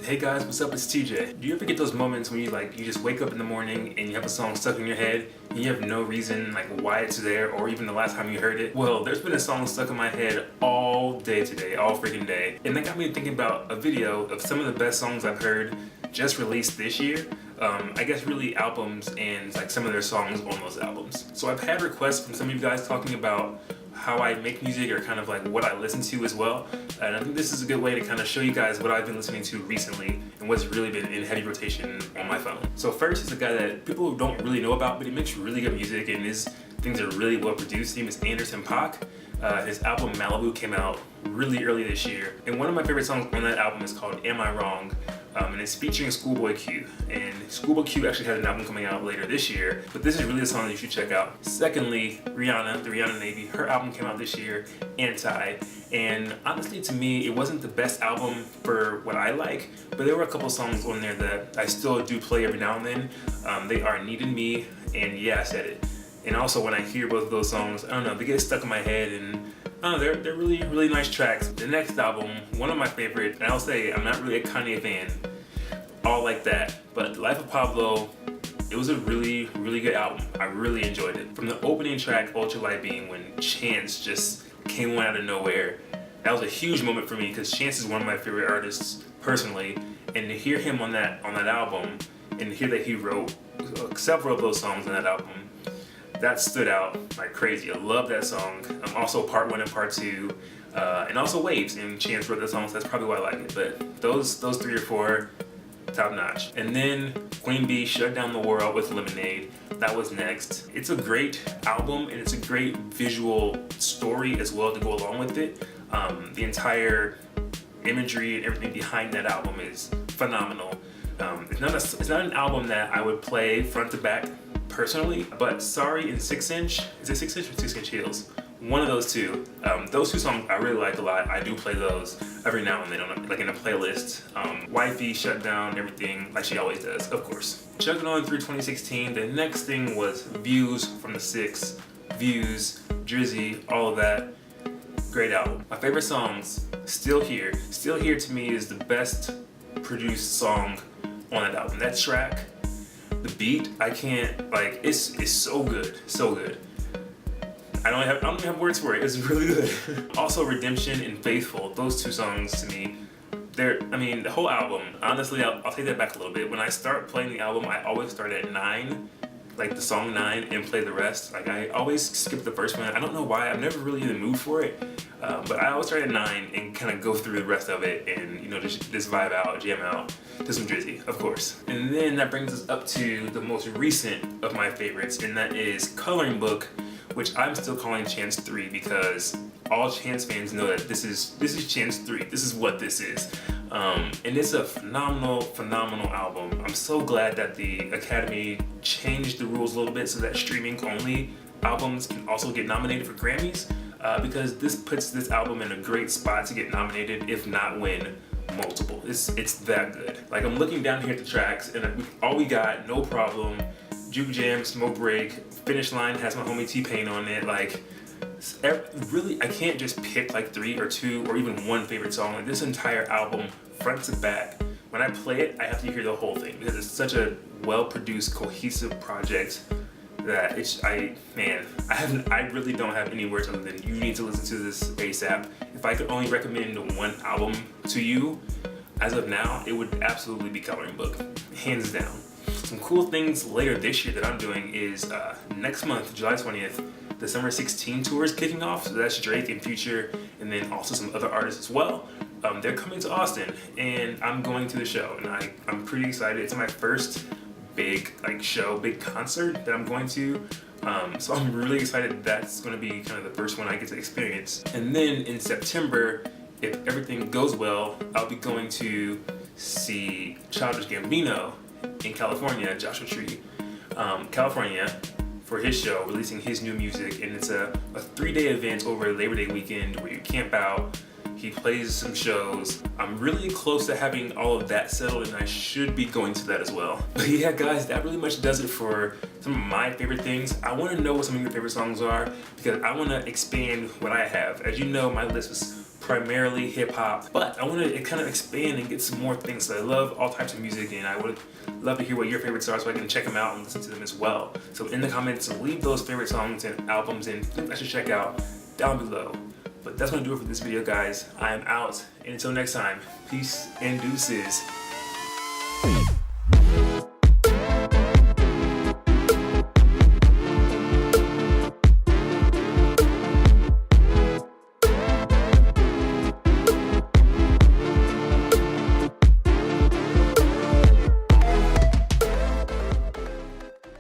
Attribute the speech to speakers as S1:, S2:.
S1: Hey guys, what's up? It's TJ. Do you ever get those moments when you just wake up in the morning and you have a song stuck in your head and you have no reason like why it's there or even the last time you heard it? Well, there's been a song stuck in my head all day today, all freaking day. And that got me thinking about a video of some of the best songs I've heard just released this year. I guess really albums and like some of their songs on those albums. So I've had requests from some of you guys talking about how I make music or kind of like what I listen to as well. And I think this is a good way to kind of show you guys what I've been listening to recently and what's really been in heavy rotation on my phone. So first is a guy that people don't really know about, but he makes really good music and his things are really well produced. His name is Anderson .Paak. His album Malibu came out really early this year. And one of my favorite songs on that album is called Am I Wrong? And it's featuring Schoolboy Q. And Schoolboy Q actually has an album coming out later this year, but this is really a song that you should check out. Secondly, Rihanna, the Rihanna Navy, her album came out this year, Anti. And honestly, to me, it wasn't the best album for what I like, but there were a couple songs on there that I still do play every now and then. They are Needed Me and Yeah, I Said It. And also when I hear both of those songs, I don't know, they get stuck in my head and I don't know, they're really nice tracks. The next album, one of my favorite, and I'll say I'm not really a Kanye fan, All Like That, but Life of Pablo, it was a really good album. I really enjoyed it. From the opening track, Ultralight Beam, when Chance just came out of nowhere, that was a huge moment for me because Chance is one of my favorite artists personally, and to hear him on that album and to hear that he wrote several of those songs on that album, that stood out like crazy. I love that song. Also Part 1 and Part 2, and also Waves, and Chance wrote that song, so that's probably why I like it. But those 3 or 4, top notch. And then Queen Bee, Shut Down the World with Lemonade. That was next. It's a great album and it's a great visual story as well to go along with it. The entire imagery and everything behind that album is phenomenal. It's not an album that I would play front to back personally, but Sorry and 6 Inch, is it 6 Inch or 6 Inch Heels? One of those two. Those two songs I really like a lot. I do play those every now and then, like in a playlist. Wifey, Shut Down, everything, like she always does, of course. Chugging on through 2016, the next thing was Views from the Six, Views, Drizzy, all of that. Great album. My favorite songs, Still Here. Still Here to me is the best produced song on that album. That track, the beat, I can't, like, it's so good, so good. I don't even have words for it. It's really good. Also, Redemption and Faithful, those two songs to me, the whole album, honestly, I'll take that back a little bit. When I start playing the album, I always start at 9, like the song 9, and play the rest. Like, I always skip the first one. I don't know why. I'm never really in the mood for it. But I always start at 9 and kind of go through the rest of it and, just vibe out, jam out to some Drizzy, of course. And then that brings us up to the most recent of my favorites, and that is Coloring Book, which I'm still calling Chance 3 because all Chance fans know that this is Chance 3. This is what this is. And it's a phenomenal album. I'm so glad that the Academy changed the rules a little bit so that streaming only albums can also get nominated for Grammys, because this puts this album in a great spot to get nominated, if not win multiple. It's that good. Like, I'm looking down here at the tracks and all we got, No Problem, Juke Jam, Smoke Break, Finish Line has my homie T-Pain on it. Like, really, I can't just pick like 3 or 2 or even one favorite song. Like, this entire album, front to back, when I play it, I have to hear the whole thing because it's such a well-produced, cohesive project that I really don't have any words other than you need to listen to this ASAP. If I could only recommend one album to you, as of now, it would absolutely be Coloring Book, hands down. Some cool things later this year that I'm doing is next month, July 20th, the Summer 16 tour is kicking off. So that's Drake and Future, and then also some other artists as well. They're coming to Austin, and I'm going to the show, and I'm pretty excited. It's my first big big concert that I'm going to. So I'm really excited that's going to be kind of the first one I get to experience. And then in September, if everything goes well, I'll be going to see Childish Gambino in California, Joshua Tree, California, for his show, releasing his new music. And it's a 3-day event over Labor Day weekend where you camp out. He plays some shows. I'm really close to having all of that settled, and I should be going to that as well. But yeah, guys, that really much does it for some of my favorite things. I want to know what some of your favorite songs are because I want to expand what I have. As you know, my list was primarily hip hop, but I want to kind of expand and get some more things. So I love all types of music, and I would love to hear what your favorites are so I can check them out and listen to them as well. So in the comments, leave those favorite songs and albums and things I should check out down below. But that's going to do it for this video, guys. I am out, and until next time, peace and deuces.